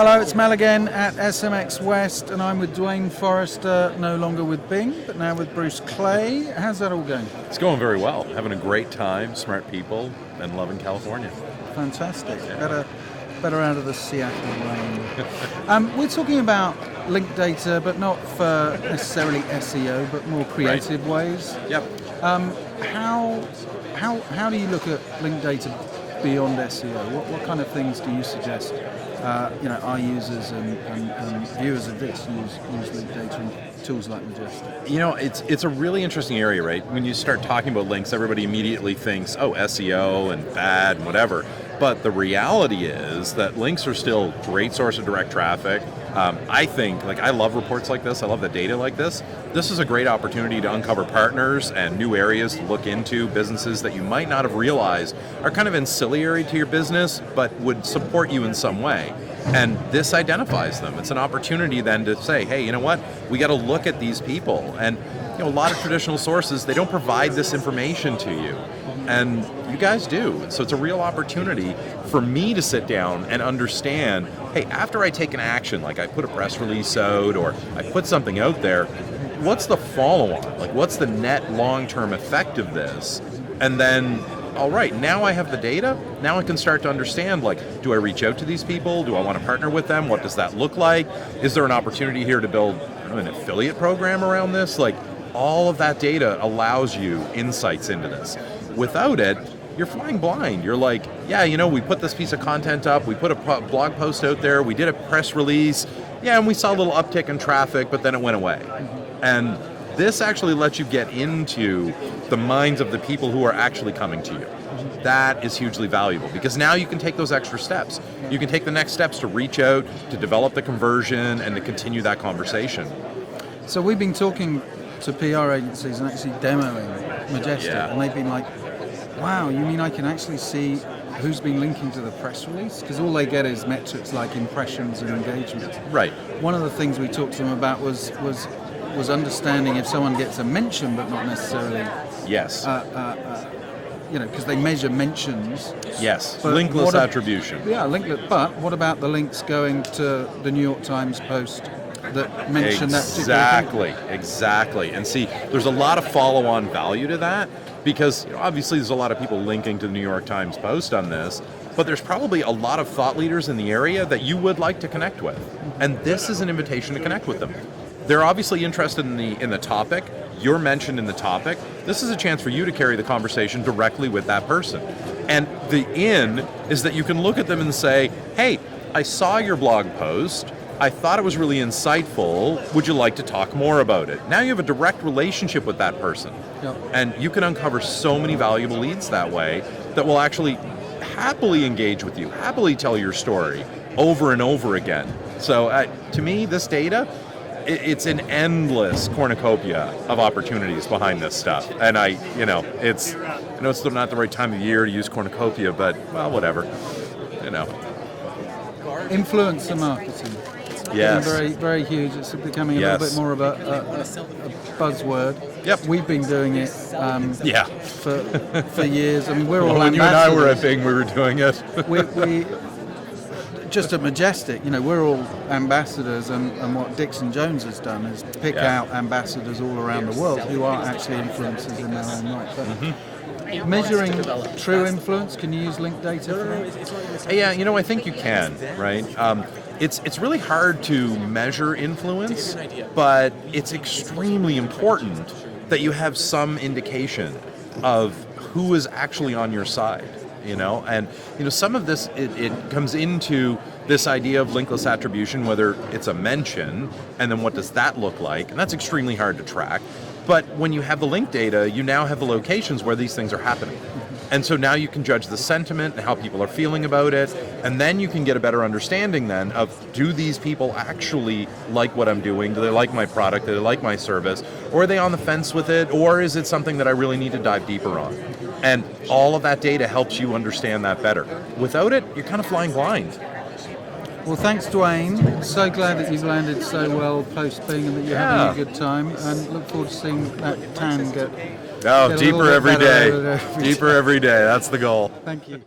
Hello, it's Mel again at SMX West, and I'm with Duane Forrester, no longer with Bing, but now with Bruce Clay. How's that all going? It's going very well. Having a great time, smart people, and loving California. Fantastic. Better out of the Seattle rain. We're talking about link data, but not for necessarily SEO, but more creative ways. Yep. How do you look at link data beyond SEO? What kind of things do you suggest? Our users and viewers of this use link data and tools like Majestic. It's a really interesting area, right? When you start talking about links, everybody immediately thinks, oh, SEO and bad and whatever. But the reality is that links are still a great source of direct traffic. I think, I love reports like this. I love the data like this. This is a great opportunity to uncover partners and new areas to look into, businesses that you might not have realized are kind of ancillary to your business, but would support you in some way. And this identifies them. It's an opportunity then to say, hey, you know what? We got to look at these people. And a lot of traditional sources, they don't provide this information to you. And you guys do. So it's a real opportunity for me to sit down and understand, hey, after I take an action, like I put a press release out or I put something out there, what's the follow-on? What's the net long-term effect of this? And then, all right, now I have the data. Now I can start to understand, do I reach out to these people? Do I want to partner with them? What does that look like? Is there an opportunity here to build an affiliate program around this? All of that data allows you insights into this. Without it, you're flying blind. You're we put this piece of content up, we put a blog post out there, we did a press release, and we saw a little uptick in traffic, but then it went away. And this actually lets you get into the minds of the people who are actually coming to you. That is hugely valuable because now you can take those extra steps. You can take the next steps to reach out, to develop the conversion, and to continue that conversation. So we've been talking to PR agencies and actually demoing Majestic, and they've been like, wow, you mean I can actually see who's been linking to the press release? Because all they get is metrics like impressions and engagement. Right. One of the things we talked to them about was understanding if someone gets a mention but not necessarily... Yes. Because they measure mentions. Yes, linkless attribution. Yeah, linkless. But what about the links going to the New York Times Post that mention that particular thing? Exactly. And see, there's a lot of follow-on value to that because obviously there's a lot of people linking to the New York Times Post on this, but there's probably a lot of thought leaders in the area that you would like to connect with. And this is an invitation to connect with them. They're obviously interested in the topic. You're mentioned in the topic. This is a chance for you to carry the conversation directly with that person. And the in is that you can look at them and say, hey, I saw your blog post. I thought it was really insightful. Would you like to talk more about it? Now you have a direct relationship with that person. Yep. And you can uncover so many valuable leads that way that will actually happily engage with you, happily tell your story over and over again. So to me, this data, it's an endless cornucopia of opportunities behind this stuff. And I know it's not the right time of year to use cornucopia, but, well, whatever. Influencer marketing. Yes. Very, very huge. It's becoming a little bit more of a buzzword. Yep. We've been doing it for years. I mean, we're all when ambassadors. you and I were at Bing, we were doing it. we just at Majestic, we're all ambassadors, and what Dixon Jones has done is pick out ambassadors all around the world who are actually influencers in their own right. But measuring true influence, can you use link data for that? Yeah, I think you can, right? It's really hard to measure influence, but it's extremely important that you have some indication of who is actually on your side. And some of this it comes into this idea of linkless attribution, whether it's a mention and then what does that look like, and that's extremely hard to track. But when you have the link data, you now have the locations where these things are happening. And so now you can judge the sentiment and how people are feeling about it, and then you can get a better understanding then of, do these people actually like what I'm doing? Do they like my product? Do they like my service? Or are they on the fence with it? Or is it something that I really need to dive deeper on? And all of that data helps you understand that better. Without it, you're kind of flying blind. Well, thanks, Duane. So glad that you've landed so well post-Bing and that you're having a good time, and look forward to seeing that tan get deeper every day. Deeper every day. That's the goal. Thank you.